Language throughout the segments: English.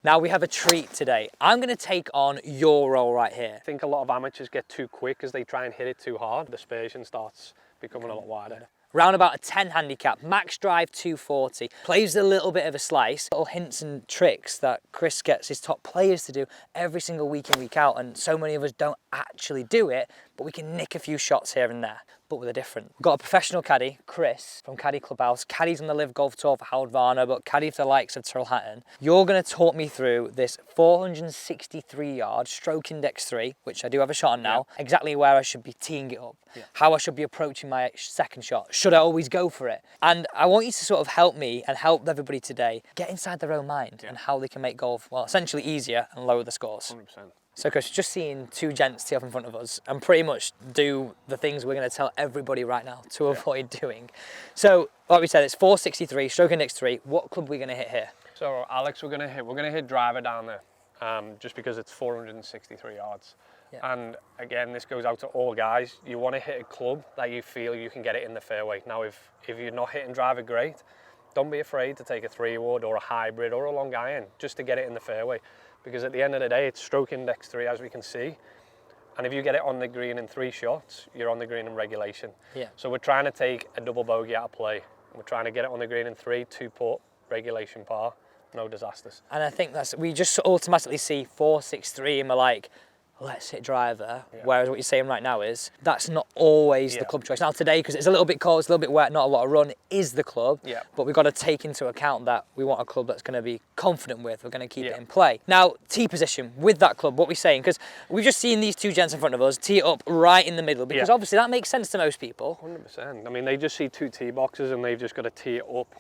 Now we have a treat today. I'm going to take on your role right here. I think a lot of amateurs get too quick as they try and hit it too hard. The dispersion starts becoming a lot wider. Round about a 10 handicap, max drive 240. Plays a little bit of a slice. Little hints and tricks that Chris gets his top players to do every single week in, week out. And so many of us don't actually do it, but we can nick a few shots here and there. But with a different. We've got a professional caddy, Chris, from Caddy Clubhouse. Caddy's on the Live Golf Tour for Howard Varner, but caddy for the likes of Tyrrell Hatton. You're going to talk me through this 463 yard stroke index 3, which I do have a shot on now, exactly where I should be teeing it up, how I should be approaching my second shot. Should I always go for it? And I want you to sort of help me and help everybody today get inside their own mind and how they can make golf, well, essentially easier and lower the scores. 100%. So Chris, just seeing two gents tee up in front of us and pretty much do the things we're going to tell everybody right now to avoid doing. So, like we said, it's 463, stroke index 3. What club are we going to hit here? So Alex, we're going to hit driver down there, just because it's 463 yards. Yeah. And again, this goes out to all guys. You want to hit a club that you feel you can get it in the fairway. Now, if you're not hitting driver great, don't be afraid to take a 3-wood or a hybrid or a long iron just to get it in the fairway. Because at the end of the day, it's stroke index 3, as we can see. And if you get it on the green in 3 shots, you're on the green in regulation. Yeah. So we're trying to take a double bogey out of play. We're trying to get it on the green in 3, 2-putt, regulation par, no disasters. And I think we just automatically see 463 and we're like, let's hit driver. Whereas what you're saying right now is that's not always the club choice. Now today, because it's a little bit cold, it's a little bit wet, not a lot of run, is the club. Yeah. But we've got to take into account that we want a club that's going to be confident with. We're going to keep it in play. Now, tee position with that club, what we're saying, because we've just seen these two gents in front of us tee it up right in the middle, because obviously that makes sense to most people. 100%. I mean, they just see 2 tee boxes and they've just got to tee it up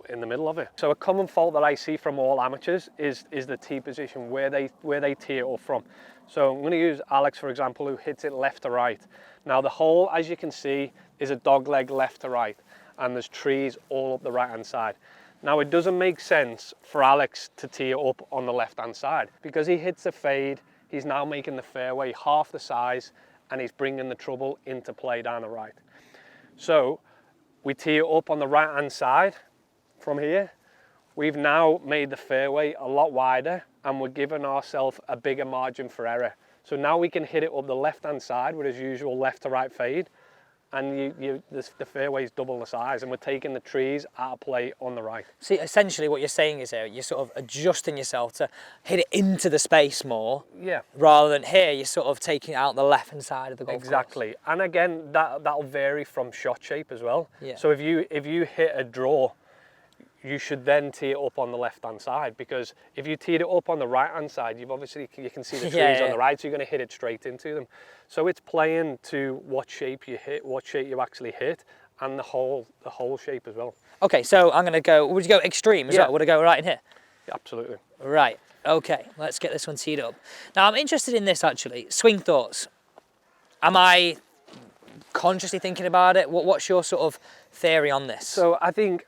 in the middle of it. So a common fault that I see from all amateurs is the tee position, where they tee it up from. So I'm going to use Alex, for example, who hits it left to right. Now the hole, as you can see, is a dog leg left to right, and there's trees all up the right hand side. Now it doesn't make sense for Alex to tee it up on the left hand side, because he hits a fade, he's now making the fairway half the size, and he's bringing the trouble into play down the right. So we tee it up on the right hand side from here. We've now made the fairway a lot wider, and we're giving ourselves a bigger margin for error. So now we can hit it up the left-hand side with his usual left to right fade, and the fairway's double the size, and we're taking the trees out of play on the right. See, essentially what you're saying is here, you're sort of adjusting yourself to hit it into the space more. Yeah. Rather than here, you're sort of taking out the left-hand side of the golf Exactly. course. And again, that'll vary from shot shape as well. Yeah. So if you hit a draw, you should then tee it up on the left-hand side, because if you teed it up on the right-hand side, you can see the trees on the right, so you're going to hit it straight into them. So it's playing to what shape you hit, what shape you actually hit, and the whole shape as well. Okay, so I'm going to go, would you go extreme as well? Would I go right in here? Yeah, absolutely. Right, okay, let's get this one teed up. Now I'm interested in this actually, swing thoughts. Am I consciously thinking about it? What's your sort of theory on this? So I think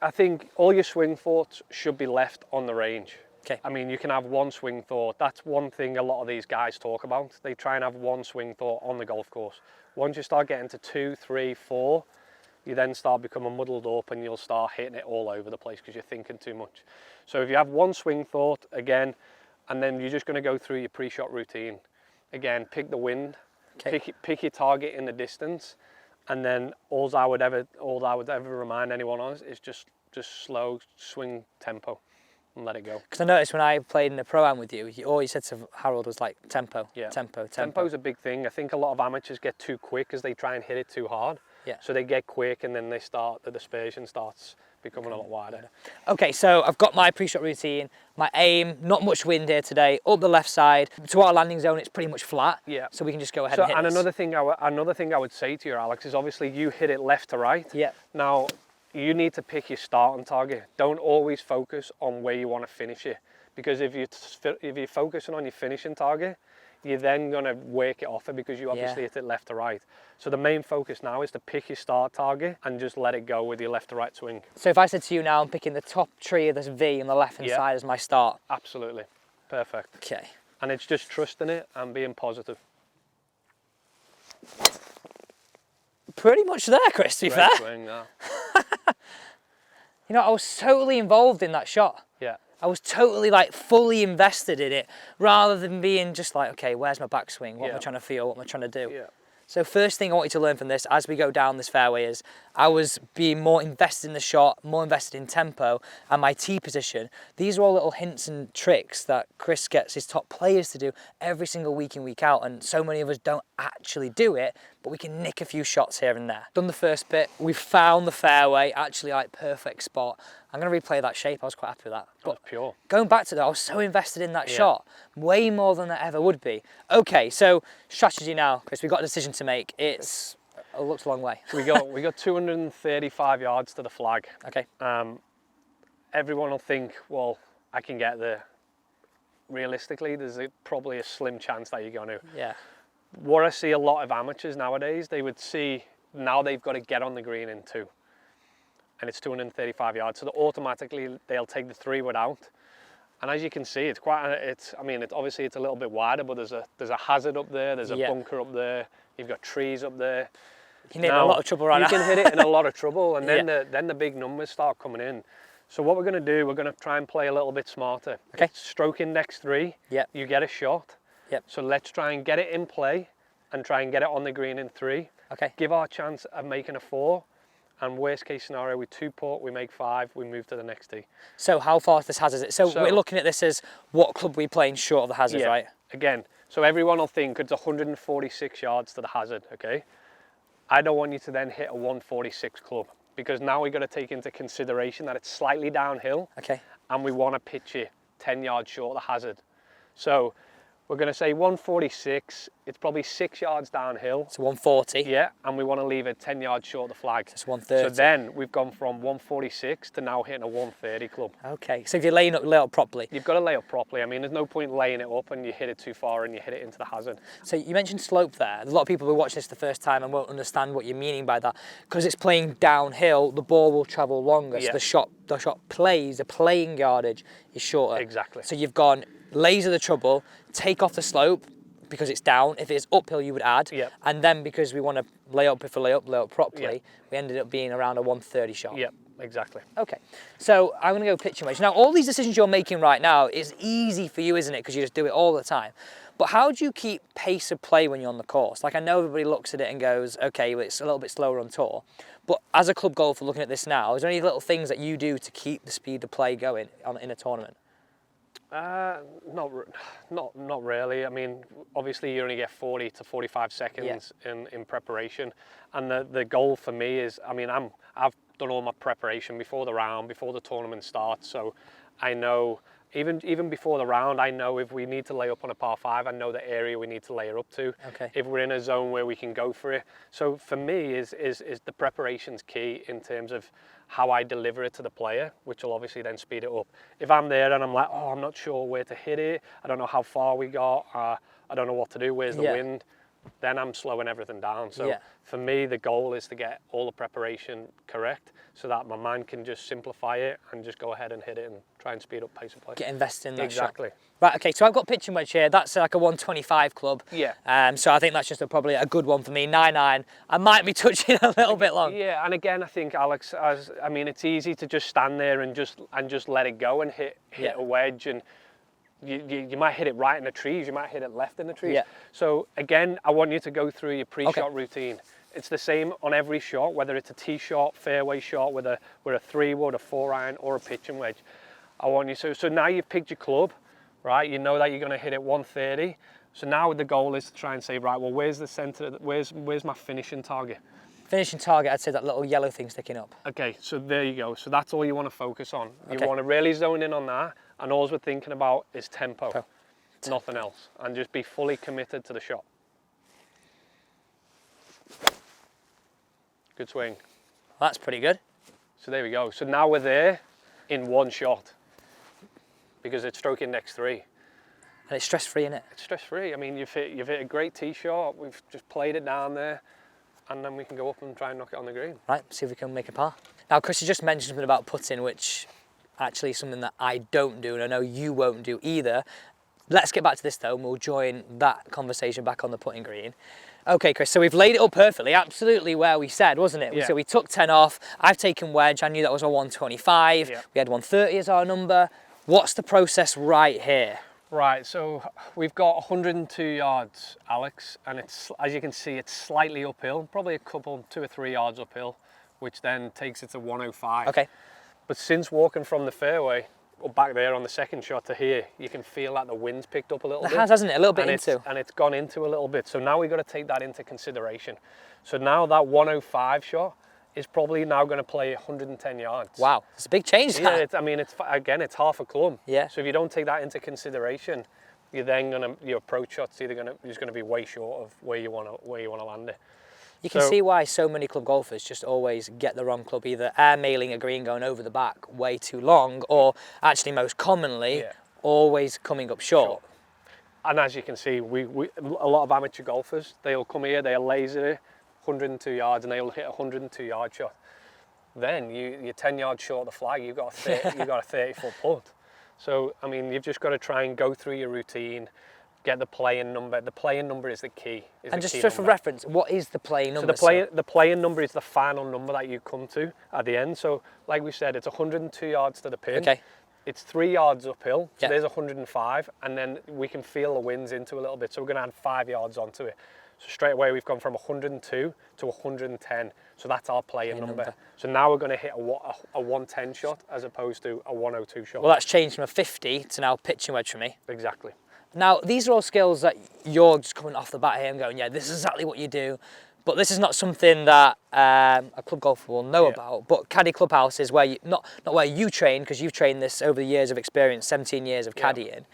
all your swing thoughts should be left on the range. Okay. I mean, you can have one swing thought. That's one thing a lot of these guys talk about. They try and have one swing thought on the golf course. Once you start getting to 2, 3, 4, you then start becoming muddled up, and you'll start hitting it all over the place because you're thinking too much. So if you have one swing thought, again, and then you're just going to go through your pre-shot routine. Again, pick the wind, pick your target in the distance, and then all I would ever remind anyone on is just slow swing tempo and let it go. Because I noticed when I played in the pro-am with you, all you said to Harold was like tempo, tempo. Tempo's a big thing. I think a lot of amateurs get too quick as they try and hit it too hard. Yeah. So they get quick, and then the dispersion starts becoming a lot wider. Okay, so I've got my pre-shot routine, my aim, not much wind here today, up the left side. To our landing zone, it's pretty much flat. Yeah. So we can just go ahead and hit this. Another thing I would say to you, Alex, is obviously you hit it left to right. Yeah. Now, you need to pick your starting target. Don't always focus on where you want to finish it, because if you're focusing on your finishing target, you're then going to work it off it, because you obviously hit it left to right. So the main focus now is to pick your start target and just let it go with your left to right swing. So if I said to you now, I'm picking the top tree of this V on the left hand side as my start. Absolutely. Perfect. Okay. And it's just trusting it and being positive. Pretty much there, Chris, to be fair. Swing, yeah. You know, I was totally involved in that shot. Yeah. I was totally like fully invested in it rather than being just like, okay, where's my backswing? What am I trying to feel? What am I trying to do? Yeah. So first thing I want you to learn from this as we go down this fairway is I was being more invested in the shot, more invested in tempo and my tee position. These are all little hints and tricks that Chris gets his top players to do every single week in, week out, and so many of us don't actually do it, but we can nick a few shots here and there. Done the first bit, we found the fairway, actually like perfect spot. I'm going to replay that shape, I was quite happy with that. But pure. Going back to that, I was so invested in that shot, way more than I ever would be. Okay, so strategy now, Chris, we've got a decision to make. It looks a long way. We got 235 yards to the flag. Okay. Everyone will think, well, I can get there. Realistically, there's probably a slim chance that you're going to. Yeah. What I see a lot of amateurs nowadays, they would see now they've got to get on the green in 2. And it's 235 yards, so automatically they'll take the 3-wood out. And as you can see, it's obviously it's a little bit wider, but there's a hazard up there, there's a bunker up there, you've got trees up there. You can hit in a lot of trouble right now. You can hit it in a lot of trouble, and then the big numbers start coming in. So what we're going to do, we're going to try and play a little bit smarter. Okay. Stroke in next 3, you get a shot. Yep. So let's try and get it in play and try and get it on the green in 3. Okay. Give our chance of making a 4. And worst case scenario, we 2-putt, we make 5, we move to the next tee. So how far is this hazard? So we're looking at this as what club we playing short of the hazard, right? Again, so everyone will think it's 146 yards to the hazard, okay? I don't want you to then hit a 146 club, because now we've got to take into consideration that it's slightly downhill. Okay. And we want to pitch it 10 yards short of the hazard. So we're going to say 146, it's probably 6 yards downhill. So 140. Yeah, and we want to leave it 10 yards short of the flag. It's 130. So then we've gone from 146 to now hitting a 130 club. Okay, so if you're lay up properly. You've got to lay up properly. I mean, there's no point laying it up and you hit it too far and you hit it into the hazard. So you mentioned slope there. There's a lot of people who watch this the first time and won't understand what you're meaning by that. Because it's playing downhill, the ball will travel longer. So the shot plays, the playing yardage is shorter. Exactly. So you've gone laser the trouble, take off the slope because it's down. If it's uphill, you would add. Yep. And then because we want to lay up properly, we ended up being around a 130 shot. Yep, exactly. Okay, so I'm going to go pitching wedge. Now, all these decisions you're making right now is easy for you, isn't it? Because you just do it all the time. But how do you keep pace of play when you're on the course? Like, I know everybody looks at it and goes, okay, well, it's a little bit slower on tour. But as a club golfer looking at this now, is there any little things that you do to keep the speed of play going in a tournament? Not really. I mean, obviously you only get 40 to 45 seconds in preparation, and the goal for me is, I mean, I've done all my preparation before the round, before the tournament starts, so I know even before the round, I know if we need to lay up on a par 5, I know the area we need to lay her up to. Okay. If we're in a zone where we can go for it. So for me, is the preparation's key in terms of how I deliver it to the player, which will obviously then speed it up. If I'm there and I'm like, oh, I'm not sure where to hit it, I don't know how far we got, I don't know what to do, where's the wind, then I'm slowing everything down. So for me, the goal is to get all the preparation correct so that my mind can just simplify it and just go ahead and hit it and try and speed up pace of play. Get invested in that Exactly. shot. Right, okay, so I've got pitching wedge here. That's like a 125 club. Yeah. So I think that's just probably a good one for me. 9-9. I might be touching a little bit long. Yeah, and again, I think, Alex, I mean, it's easy to just stand there and just let it go and hit a wedge, and you might hit it right in the trees, you might hit it left in the trees. Yeah. So again, I want you to go through your pre-shot routine. It's the same on every shot, whether it's a tee shot, fairway shot, with a 3-wood, a 4-iron, or a pitching wedge. I want you so now you've picked your club, right? You know that you're going to hit it 130. So now the goal is to try and say, right, well, where's the center? Where's my finishing target? Finishing target, I'd say that little yellow thing sticking up. Okay, so there you go. So that's all you want to focus on. You want to really zone in on that, and all we're thinking about is tempo. Nothing else, and just be fully committed to the shot. Good swing. Well, that's pretty good. So there we go. So now we're there in one shot because it's stroke index 3. And it's stress-free, isn't it? It's stress-free. I mean, you've hit a great tee shot. We've just played it down there, and then we can go up and try and knock it on the green. Right, see if we can make a par. Now, Chris, you just mentioned something about putting, which actually is something that I don't do, and I know you won't do either. Let's get back to this though, and we'll join that conversation back on the putting green. Okay, Chris, so we've laid it up perfectly, absolutely where we said, wasn't it? Yeah. So we took 10 off, I've taken wedge, I knew that was a 125, we had 130 as our number. What's the process right here? Right, so we've got 102 yards, Alex, and it's, as you can see, it's slightly uphill, probably a couple, 2 or 3 yards uphill, which then takes it to 105. Okay. But since walking from the fairway, or back there on the second shot to here, you can feel that the wind's picked up a little bit. It has, hasn't it? A little bit And it's gone into a little bit. So now we've got to take that into consideration. So now that 105 shot is probably now going to play 110 yards. Wow, it's a big change. Yeah, it's half a club. Yeah. So if you don't take that into consideration, you're then your approach shot's either going to be way short of where you want to land it. You can see why so many club golfers just always get the wrong club, either airmailing a green going over the back way too long, or actually most commonly, always coming up short. And as you can see, we a lot of amateur golfers, they'll come here, they'll laser it, 102 yards, and they'll hit a 102-yard shot. Then you're 10 yards short of the flag, you've got a 30-foot putt. So, I mean, you've just got to try and go through your routine, get the play-in number. The play-in number is the key. And just for reference, what is the play-in number? So the play-in number is the final number that you come to at the end. So, like we said, it's 102 yards to the pin. Okay. It's 3 yards uphill, so there's 105, and then we can feel the winds into a little bit, so we're going to add 5 yards onto it. So straight away we've gone from 102 to 110, so that's our play-in number. So now we're going to hit a 110 shot as opposed to a 102 shot. Well, that's changed from a 50 to now pitching wedge for me. Exactly. Now, these are all skills that you're just coming off the bat here and going, yeah, this is exactly what you do. But this is not something that a club golfer will know about. But Caddy Clubhouse is where you, not where you train, because you've trained this over the years of experience, 17 years of caddying.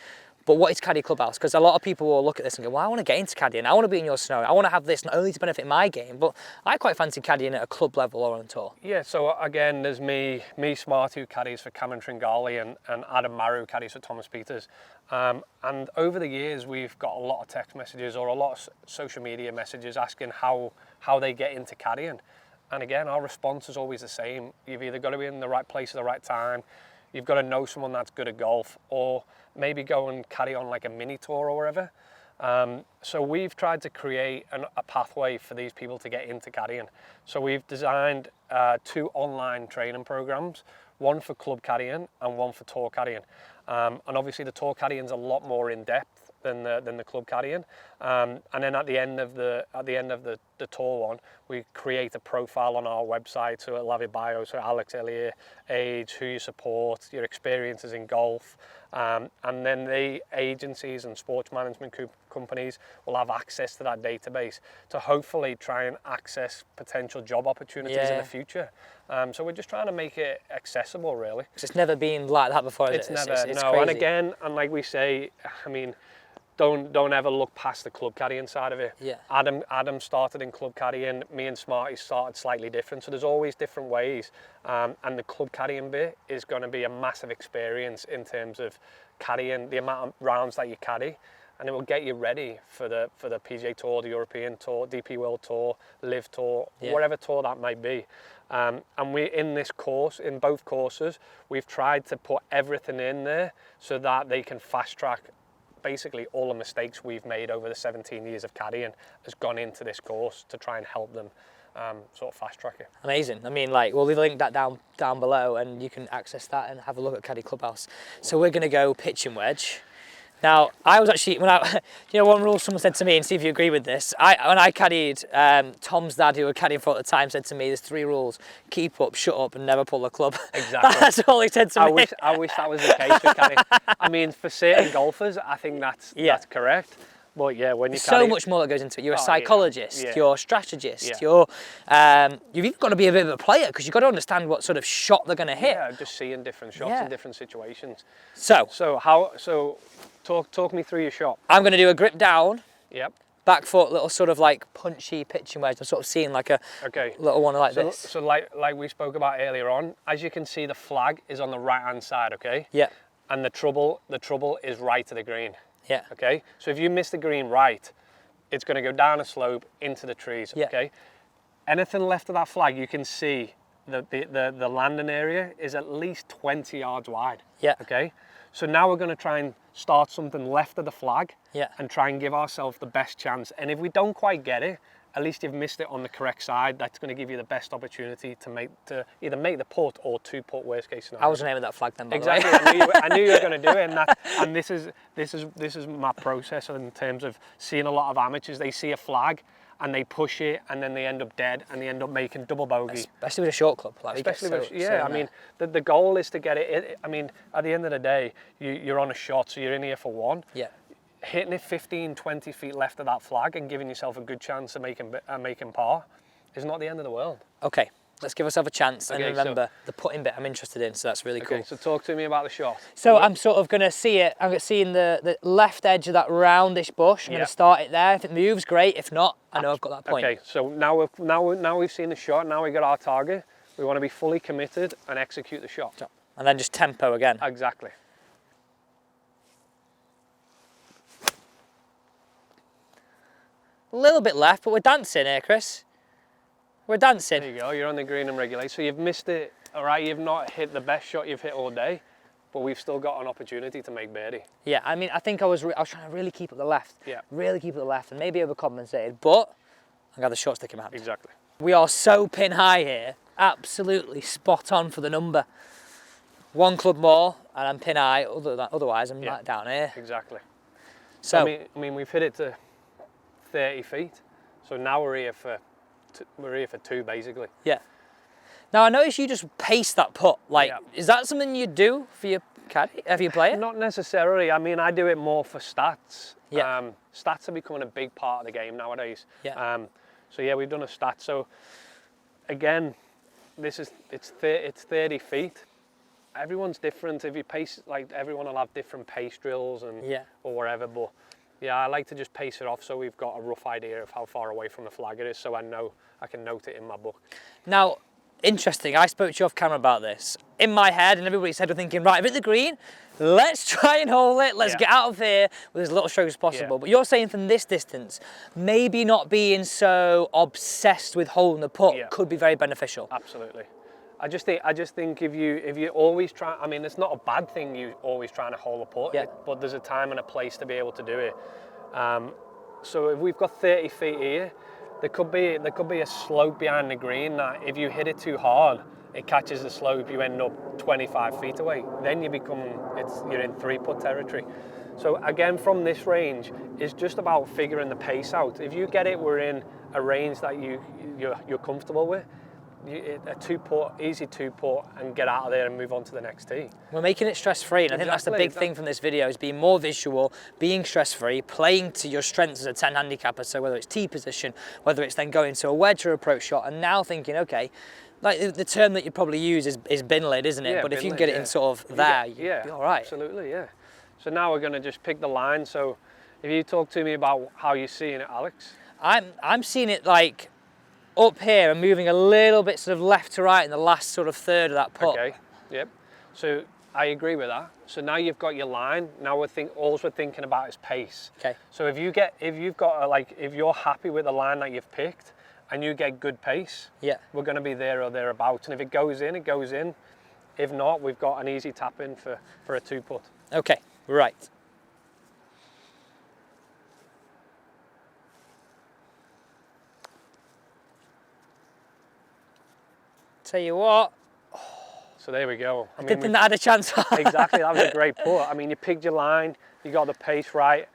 But what is Caddy Clubhouse? Because a lot of people will look at this and go, well, I want to get into caddying. I want to be in your scenario. I want to have this not only to benefit my game, but I quite fancy caddying at a club level or on tour. Yeah, so again, there's me Smart, who caddies for Cameron Tringali, and Adam Maru caddies for Thomas Peters. And over the years, we've got a lot of text messages or a lot of social media messages asking how they get into caddying. And again, our response is always the same. You've either got to be in the right place at the right time, you've got to know someone that's good at golf, or maybe go and caddy on like a mini tour or whatever. So we've tried to create a pathway for these people to get into caddying. So we've designed 2 online training programs, one for club caddying and one for tour caddying. And obviously the tour caddying is a lot more in depth than the club caddying. And then at the end of the tour one, we create a profile on our website, so it'll have your bio, so Alex, Elliott, age, who you support, your experiences in golf, and then the agencies and sports management companies will have access to that database to hopefully try and access potential job opportunities in the future. So we're just trying to make it accessible, really. It's never been like that before, is it? It's no, crazy. And again, and like we say, I mean, don't ever look past the club caddying side of it. Yeah. Adam started in club caddying, me and Smarty started slightly different, so there's always different ways. And the club caddying bit is going to be a massive experience in terms of caddying, the amount of rounds that you caddy, and it will get you ready for the PGA Tour, the European Tour, DP World Tour, Live Tour, whatever tour that might be. And we, in this course, in both courses, we've tried to put everything in there so that they can fast track. Basically, all the mistakes we've made over the 17 years of caddying has gone into this course to try and help them sort of fast track it. Amazing. I mean, like, we'll leave a link that down below, and you can access that and have a look at Caddy Clubhouse. So we're going to go pitching wedge. Now, I was actually, one rule someone said to me, and see if you agree with this, when I caddied, Tom's dad, who was caddying for at the time, said to me, there's 3 rules: keep up, shut up, and never pull the club. Exactly. That's all he said to me. I wish that was the case with caddying. I mean, for certain golfers, I think that's correct. But yeah, when you There's caddy, so much more that goes into it. You're a psychologist, you're a strategist, you've even got to be a bit of a player, because you've got to understand what sort of shot they're going to hit. Yeah, just seeing different shots in different situations. So talk me through your shot. I'm going to do a grip down. Yep. Back foot, little sort of like punchy pitching wedge. I'm sort of seeing like a little one like this. So like we spoke about earlier on, as you can see, the flag is on the right hand side, okay? Yeah. And the trouble is right to the green. Yeah. Okay. So if you miss the green right, it's going to go down a slope into the trees. Yeah. Okay. Anything left of that flag, you can see the landing area is at least 20 yards wide. Yeah. Okay. So now we're going to try and start something left of the flag. Yeah. And try and give ourselves the best chance. And if we don't quite get it, at least you've missed it on the correct side. That's going to give you the best opportunity to either make the putt or 2-putt worst case scenario. I was naming that flag then, by exactly. the way. I knew you were going to do it, and this is my process in terms of seeing a lot of amateurs. They see a flag and they push it, and then they end up dead, and they end up making double bogey. Especially with a short club. Like Especially with, I mean, the goal is to get it. I mean, at the end of the day, you're on a shot, so you're in here for one. Yeah. Hitting it 15, 20 feet left of that flag and giving yourself a good chance of making par is not the end of the world. Okay, let's give ourselves a chance. Okay, and remember, the putting bit I'm interested in, so that's really cool. Okay, so talk to me about the shot. So I'm sort of going to see it. I'm seeing the left edge of that roundish bush. I'm going to start it there. If it moves, great. If not, I know I've got that point. Okay, so now we've seen the shot. Now we got our target. We want to be fully committed and execute the shot. And then just tempo again. Exactly. A little bit left, but we're dancing here, Chris. We're dancing. There you go. You're on the green and regulate. So you've missed it. All right, you've not hit the best shot you've hit all day, but we've still got an opportunity to make birdie. Yeah, I mean, I think I was trying to really keep it the left. Yeah. Really keep it the left, and maybe overcompensated, but I got the short stick in my hand. Exactly. We are so pin high here. Absolutely spot on for the number. One club more, and I'm pin high. Otherwise, I'm right down here. Exactly. So I mean, we've hit it to 30 feet. So now we're here for two, basically. Yeah. Now I noticed you just pace that putt. Like, is that something you do for your caddy, if you play it? Not necessarily. I mean, I do it more for stats. Yeah. Stats are becoming a big part of the game nowadays. Yeah. So yeah, we've done a stat. So again, it's 30 feet. Everyone's different. If you pace, like everyone will have different pace drills and or whatever. But yeah, I like to just pace it off so we've got a rough idea of how far away from the flag it is, so I know I can note it in my book. Now, interesting, I spoke to you off camera about this. In my head, and everybody's head, we're thinking, right, I've hit the green, let's try and hold it, let's get out of here with as little strokes as possible. But you're saying from this distance, maybe not being so obsessed with holding the putt could be very beneficial. Absolutely. I just think if you always try, I mean, it's not a bad thing you always trying to hold a putt, but there's a time and a place to be able to do it. So if we've got 30 feet here, there could be a slope behind the green that if you hit it too hard, it catches the slope, you end up 25 feet away. Then you're in 3-putt territory. So again, from this range, it's just about figuring the pace out. If you get it, we're in a range that you're comfortable with. A 2-putt, easy 2-putt, and get out of there and move on to the next tee. We're making it stress-free, and I think that's the big thing from this video, is being more visual, being stress-free, playing to your strengths as a 10 handicapper, so whether it's tee position, whether it's then going to a wedge or approach shot, and now thinking, okay, like the term that you probably use is bin lid, isn't it? But if you can get it in sort of there, you'll be all right. Absolutely, yeah. So now we're going to just pick the line. So if you talk to me about how you're seeing it, Alex. I'm seeing it like up here and moving a little bit sort of left to right in the last sort of third of that putt. Okay, yep. So I agree with that. So now you've got your line. Now all we're thinking about is pace. Okay. So if you're happy with the line that you've picked and you get good pace, we're going to be there or thereabouts. And if it goes in, it goes in. If not, we've got an easy tap in for a 2-putt. Okay, right. Tell you what. So there we go. I didn't think that had a chance. Exactly, that was a great putt. I mean, you picked your line, you got the pace right,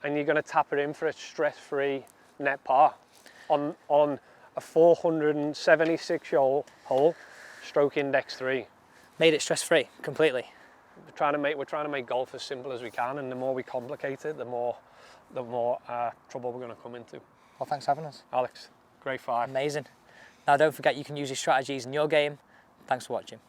and you're going to tap it in for a stress-free net par on a 476 hole, stroke index 3. Made it stress-free completely. We're trying to make golf as simple as we can, and the more we complicate it, the more trouble we're going to come into. Well, thanks for having us, Alex. Great 5. Amazing. Now, don't forget you can use your strategies in your game. Thanks for watching.